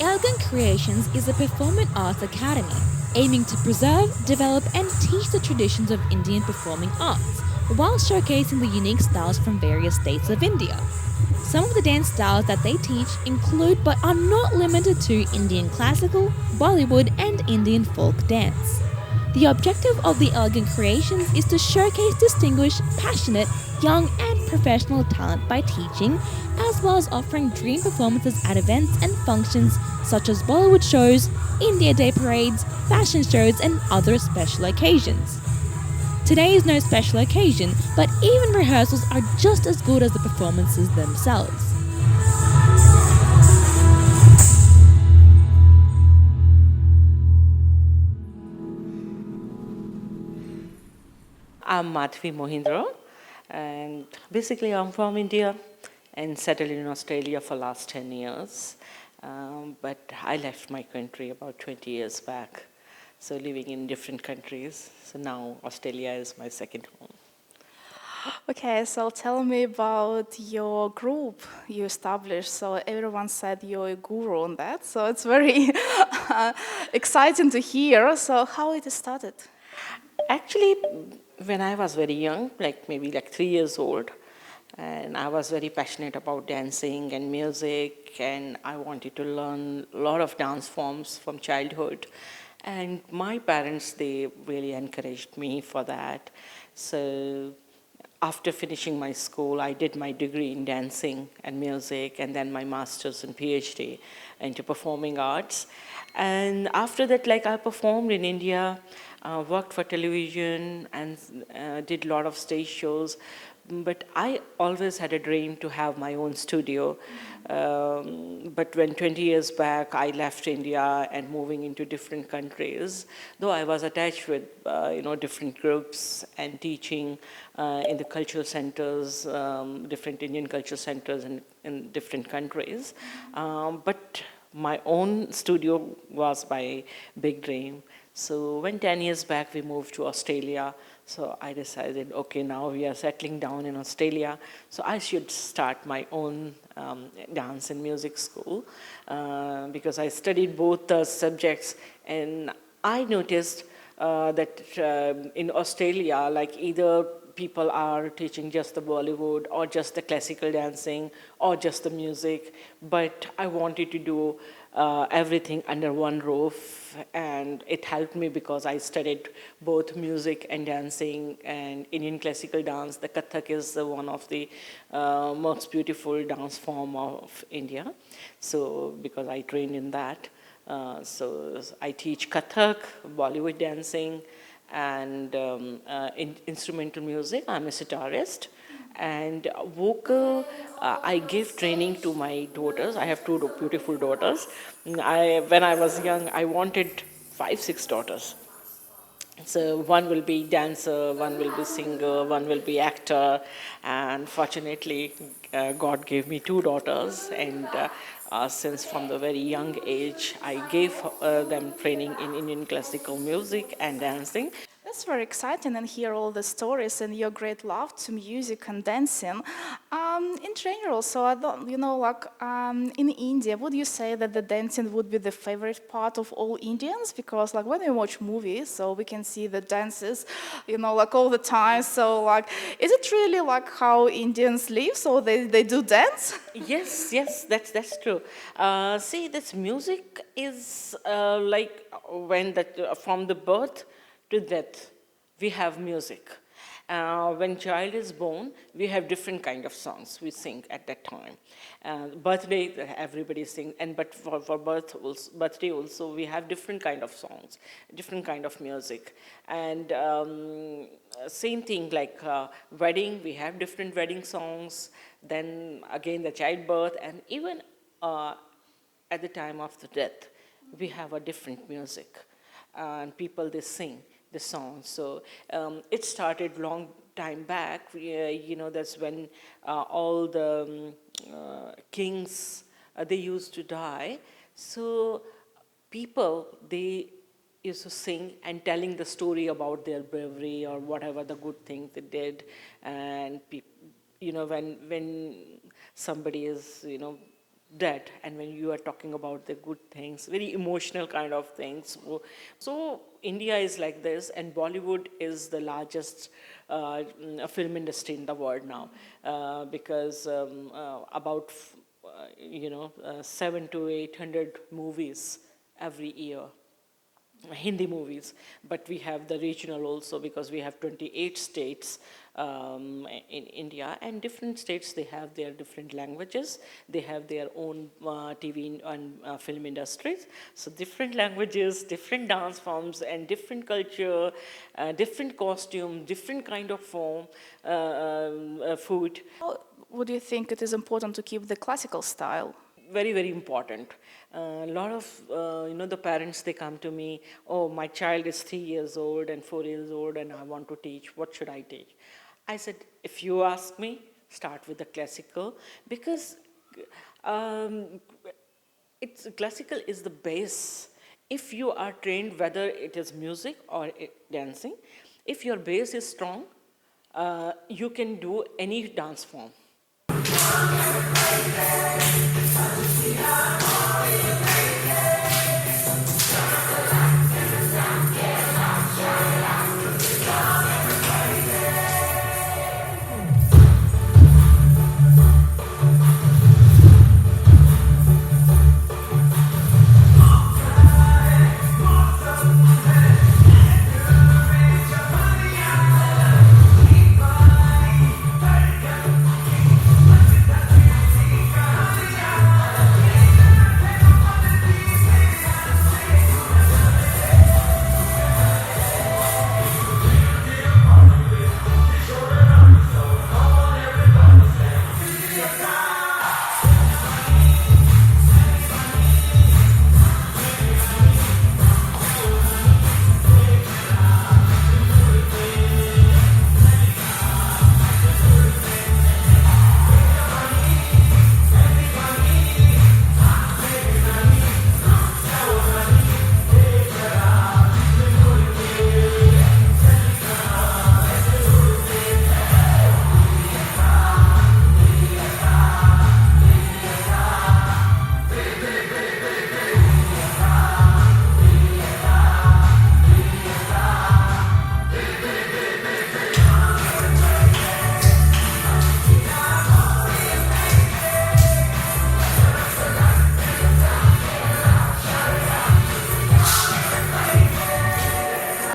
Elegant Creations is a performing arts academy aiming to preserve, develop, and teach the traditions of Indian performing arts while showcasing the unique styles from various states of India. Some of the dance styles that they teach include but are not limited to Indian classical, Bollywood, and Indian folk dance. The objective of the Elegant Creations is to showcase distinguished, passionate, young, and professional talent by teaching, as well as offering dream performances at events and functions such as Bollywood shows, India Day parades, fashion shows, and other special occasions. Today is no special occasion, but even rehearsals are just as good as the performances themselves. I'm Madhvi Mohindra, and basically I'm from India and settled in Australia for last 10 years. But I left my country about 20 years back, so living in different countries. So now Australia is my second home. Okay, so tell me about your group you established. So everyone said you're a guru on that, so it's very exciting to hear. So how it started? Actually, when I was very young, like maybe like 3 years old, and I was very passionate about dancing and music, and I wanted to learn a lot of dance forms from childhood. And my parents, they really encouraged me for that. So after finishing my school, I did my degree in dancing and music, and then my master's and PhD into performing arts. And after that, like I performed in India, worked for television, and did a lot of stage shows. But I always had a dream to have my own studio. But when 20 years back, I left India and moving into different countries, though I was attached with different groups and teaching in the cultural centers, different Indian cultural centers in different countries. But my own studio was my big dream. So when 10 years back we moved to Australia, so I decided, okay, now we are settling down in Australia, so I should start my own dance and music school because I studied both the subjects, and I noticed that in Australia, like either people are teaching just the Bollywood or just the classical dancing or just the music, but I wanted to do everything under one roof, and it helped me because I studied both music and dancing and Indian classical dance. The Kathak is one of the most beautiful dance form of India, so because I trained in that. So I teach Kathak, Bollywood dancing, and instrumental music. I'm a sitarist. And vocal, I give training to my daughters. I have two beautiful daughters. When I was young, I wanted 5, 6 daughters. So one will be dancer, one will be singer, one will be actor, and fortunately, God gave me two daughters, and since from the very young age, I gave them training in Indian classical music and dancing. That's very exciting and hear all the stories and your great love to music and dancing. In general, so I don't, in India, would you say that the dancing would be the favorite part of all Indians? Because like when we watch movies, so we can see the dances, like all the time. So like, is it really like how Indians live? So they do dance? Yes, that's true. See, this music is like when that from the birth to death, we have music. When child is born, we have different kind of songs we sing at that time. Birthday, everybody sing, and but for birthday also, we have different kind of songs, different kind of music. And same thing like wedding, we have different wedding songs. Then again the childbirth, and even at the time of the death, we have a different music, and people they sing the songs. So it started long time back. That's when all the kings they used to die. So people they used to sing and telling the story about their bravery or whatever the good thing they did, and when somebody is that, and when you are talking about the good things, very emotional kind of things. So India is like this, and Bollywood is the largest film industry in the world now, because about 700 to 800 movies every year, Hindi movies, but we have the regional also, because we have 28 states in India, and different states, they have their different languages, they have their own TV and film industries. So different languages, different dance forms, and different culture, different costume, different kind of form, food. Would you think it is important to keep the classical style? Very, very important. A lot of, the parents, they come to me, oh, my child is 3 years old and 4 years old, and I want to teach. What should I teach? I said, if you ask me, start with the classical, because classical is the base. If you are trained, whether it is music or dancing, if your base is strong, you can do any dance form.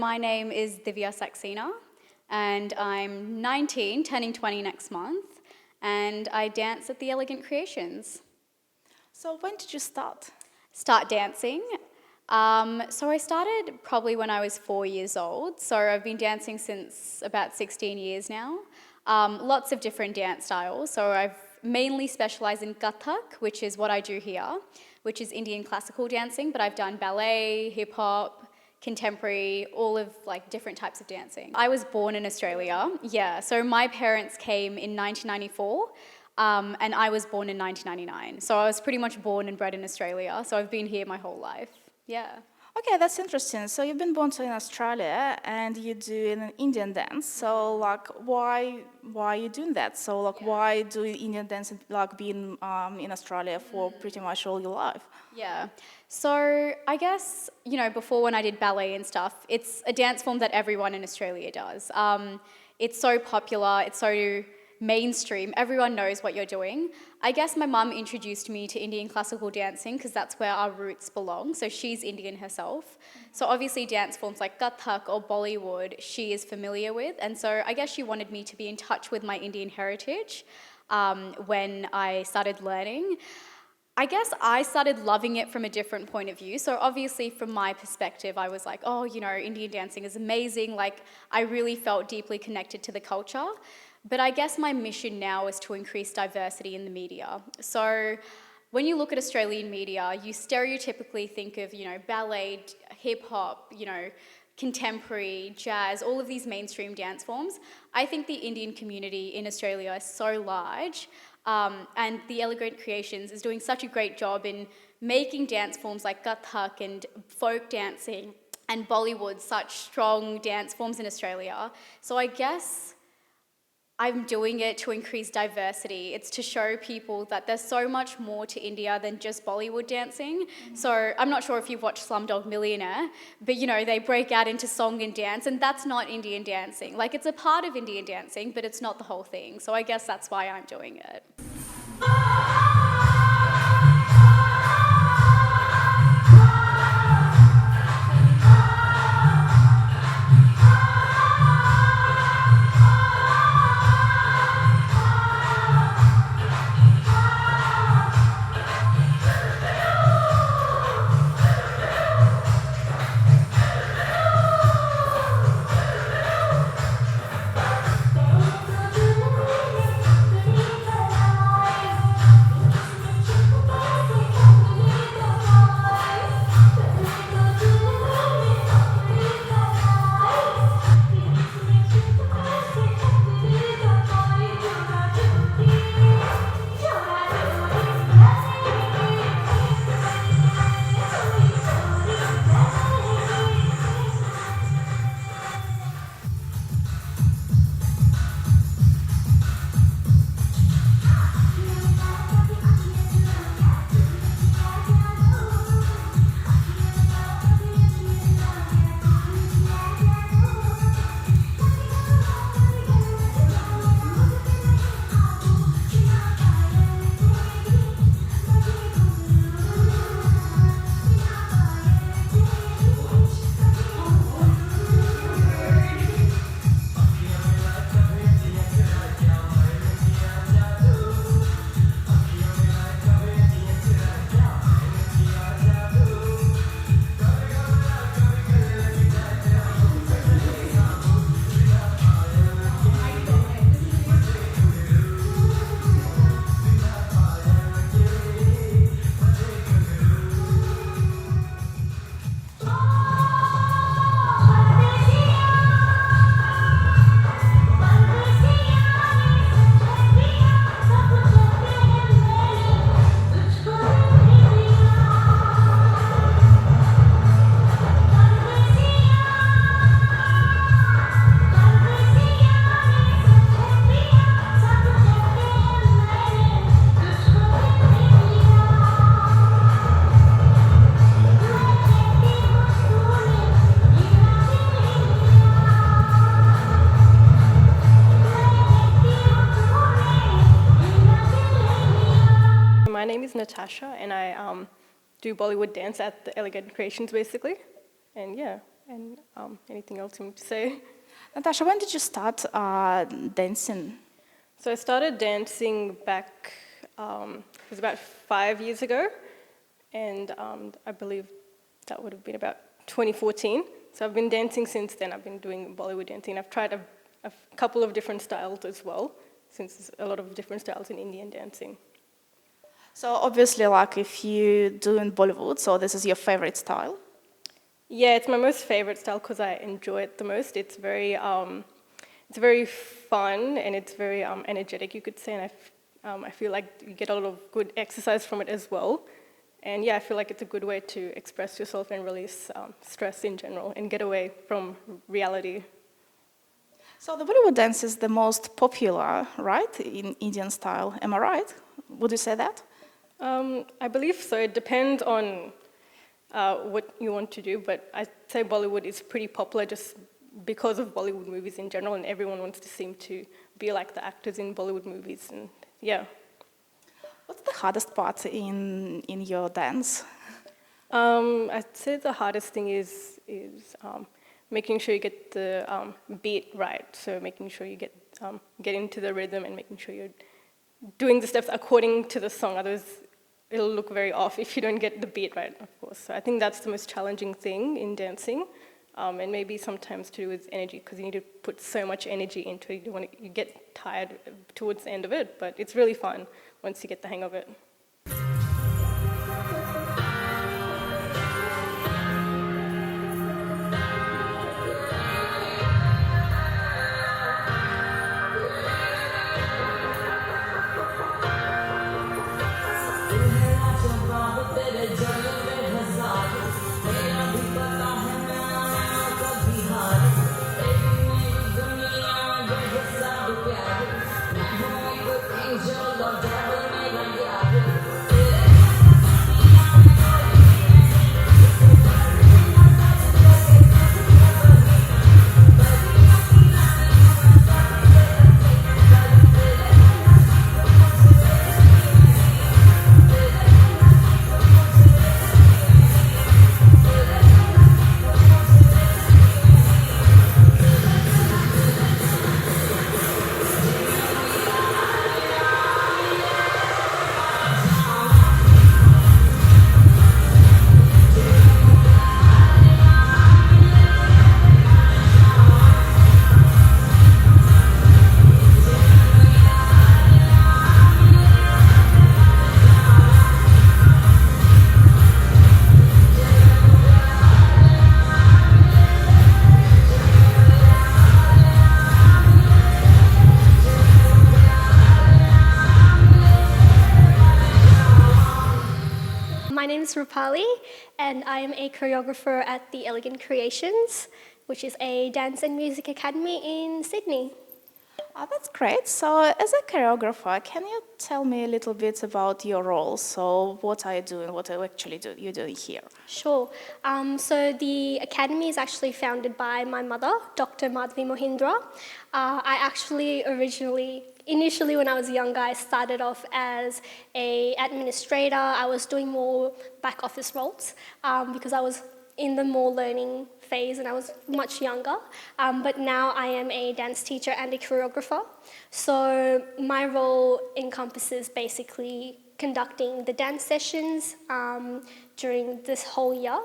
My name is Divya Saxena, and I'm 19, turning 20 next month, and I dance at the Elegant Creations. So when did you start? Start dancing. So I started probably when I was 4 years old, so I've been dancing since about 16 years now. Lots of different dance styles, so I've mainly specialised in Kathak, which is what I do here, which is Indian classical dancing, but I've done ballet, hip-hop, contemporary, all of like different types of dancing. I was born in Australia, yeah, so my parents came in 1994, and I was born in 1999. So I was pretty much born and bred in Australia, so I've been here my whole life, yeah. Okay, that's interesting. So you've been born in Australia and you do an Indian dance. So like, why are you doing that? So like, why do Indian dance like being in Australia for pretty much all your life? Yeah, so I guess, before when I did ballet and stuff, it's a dance form that everyone in Australia does. It's so popular, it's so mainstream, everyone knows what you're doing. I guess my mum introduced me to Indian classical dancing because that's where our roots belong, so she's Indian herself. So obviously dance forms like Kathak or Bollywood she is familiar with, and so I guess she wanted me to be in touch with my Indian heritage when I started learning. I guess I started loving it from a different point of view. So obviously from my perspective, I was like, oh, Indian dancing is amazing. Like, I really felt deeply connected to the culture. But I guess my mission now is to increase diversity in the media. So when you look at Australian media, you stereotypically think of, ballet, hip hop, contemporary, jazz, all of these mainstream dance forms. I think the Indian community in Australia is so large, and the Elegant Creations is doing such a great job in making dance forms like Kathak and folk dancing and Bollywood such strong dance forms in Australia. So I guess I'm doing it to increase diversity. It's to show people that there's so much more to India than just Bollywood dancing. So I'm not sure if you've watched Slumdog Millionaire, but you know, they break out into song and dance, and that's not Indian dancing. Like, it's a part of Indian dancing, but it's not the whole thing. So I guess that's why I'm doing it. My name is Natasha, and I do Bollywood dance at the Elegant Creations, basically. And yeah, and anything else you want to say? Natasha, when did you start dancing? So I started dancing back, it was about 5 years ago, and I believe that would have been about 2014. So I've been dancing since then. I've been doing Bollywood dancing. I've tried a couple of different styles as well, since there's a lot of different styles in Indian dancing. So obviously, like if you do in Bollywood, so this is your favorite style? Yeah, it's my most favorite style because I enjoy it the most. It's very fun and it's very energetic, you could say, and I feel like you get a lot of good exercise from it as well. And yeah, I feel like it's a good way to express yourself and release stress in general and get away from reality. So the Bollywood dance is the most popular, right, in Indian style. Am I right? Would you say that? I believe so. It depends on what you want to do, but I'd say Bollywood is pretty popular just because of Bollywood movies in general, and everyone wants to seem to be like the actors in Bollywood movies, and yeah. What's the hardest part in your dance? I'd say the hardest thing is making sure you get the beat right, so making sure you get into the rhythm and making sure you're doing the steps according to the song, otherwise it'll look very off if you don't get the beat right, of course. So I think that's the most challenging thing in dancing, and maybe sometimes to do with energy, because you need to put so much energy into it. You get tired towards the end of it, but it's really fun once you get the hang of it. is Rupali, and I am a choreographer at the Elegant Creations, which is a dance and music academy in Sydney. Oh, that's great. So, as a choreographer, can you tell me a little bit about your role? So, what are you doing? What are you actually you're doing here? Sure. So the academy is actually founded by my mother, Dr. Madhvi Mohindra. I actually initially when I was younger, I started off as an administrator. I was doing more back office roles because I was in the more learning phase and I was much younger. But now I am a dance teacher and a choreographer. So my role encompasses basically conducting the dance sessions during this whole year.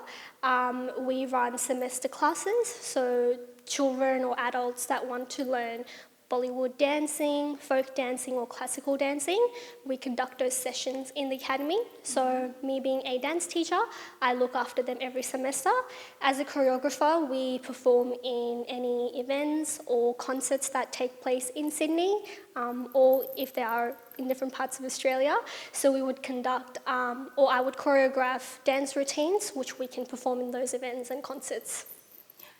We run semester classes, so children or adults that want to learn Bollywood dancing, folk dancing or classical dancing, we conduct those sessions in the academy. So me being a dance teacher, I look after them every semester. As a choreographer, we perform in any events or concerts that take place in Sydney, or if they are in different parts of Australia. So we would conduct, or I would choreograph dance routines, which we can perform in those events and concerts.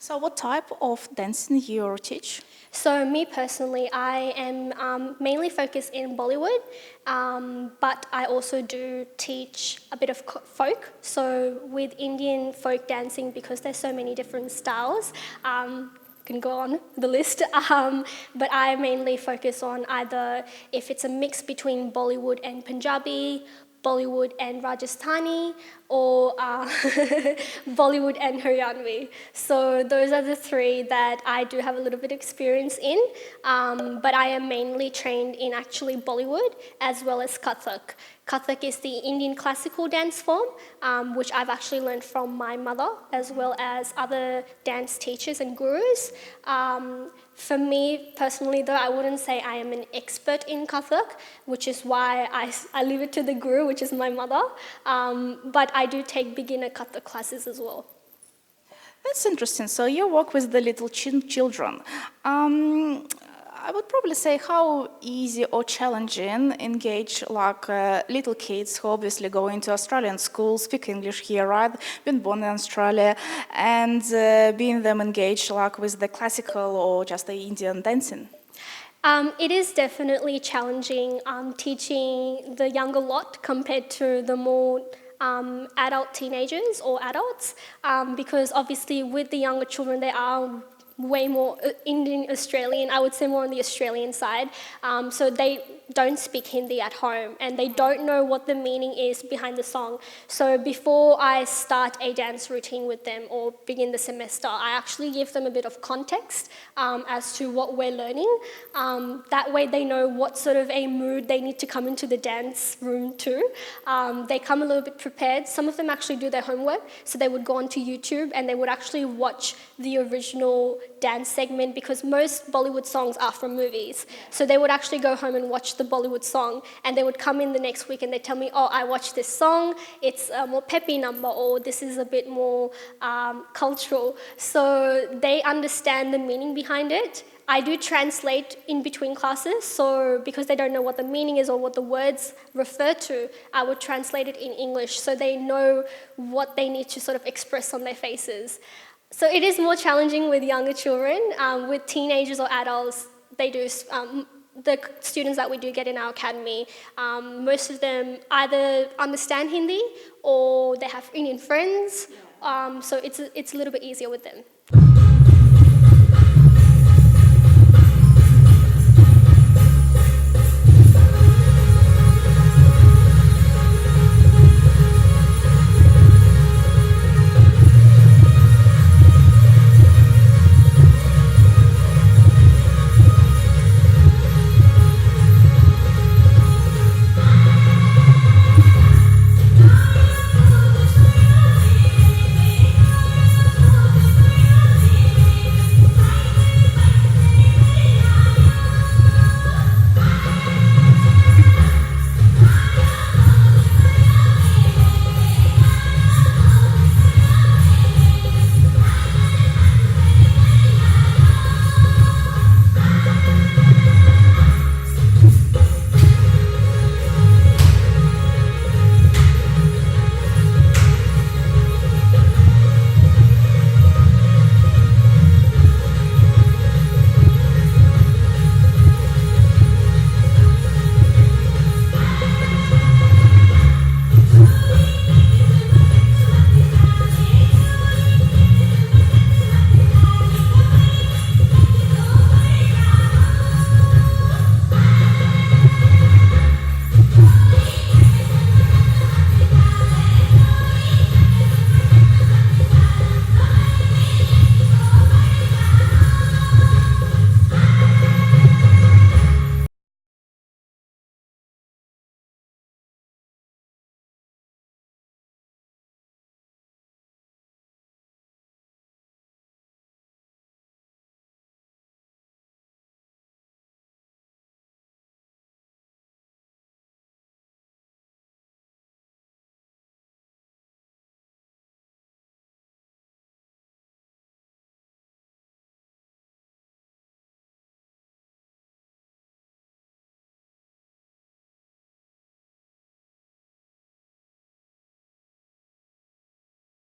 So, what type of dancing you teach? So me personally, I am mainly focused in Bollywood, but I also do teach a bit of folk. So with Indian folk dancing, because there's so many different styles, can go on the list, but I mainly focus on either if it's a mix between Bollywood and Punjabi, Bollywood and Rajasthani, or Bollywood and Haryanvi. So those are the three that I do have a little bit of experience in, but I am mainly trained in actually Bollywood as well as Kathak. Kathak is the Indian classical dance form, which I've actually learned from my mother as well as other dance teachers and gurus. For me personally though, I wouldn't say I am an expert in Kathak, which is why I leave it to the guru, which is my mother, but I do take beginner Kathak classes as well. That's interesting. So, you work with the little children. I would probably say how easy or challenging engage like little kids who obviously go into Australian schools, speak English here, right? Been born in Australia, and being them engaged like with the classical or just the Indian dancing. It is definitely challenging teaching the younger lot compared to the more adult teenagers or adults, because obviously with the younger children they are way more Indian Australian, I would say more on the Australian side. So they don't speak Hindi at home and they don't know what the meaning is behind the song. So before I start a dance routine with them or begin the semester, I actually give them a bit of context as to what we're learning. That way they know what sort of a mood they need to come into the dance room to. They come a little bit prepared. Some of them actually do their homework, so they would go onto YouTube and they would actually watch the original dance segment, because most Bollywood songs are from movies. So they would actually go home and watch the Bollywood song, and they would come in the next week and they tell me, oh, I watched this song, it's a more peppy number, or this is a bit more cultural. So they understand the meaning behind it. I do translate in between classes, so because they don't know what the meaning is or what the words refer to, I would translate it in English so they know what they need to sort of express on their faces. So it is more challenging with younger children. With teenagers or adults, they do, the students that we do get in our academy, most of them either understand Hindi or they have Indian friends, so it's a little bit easier with them.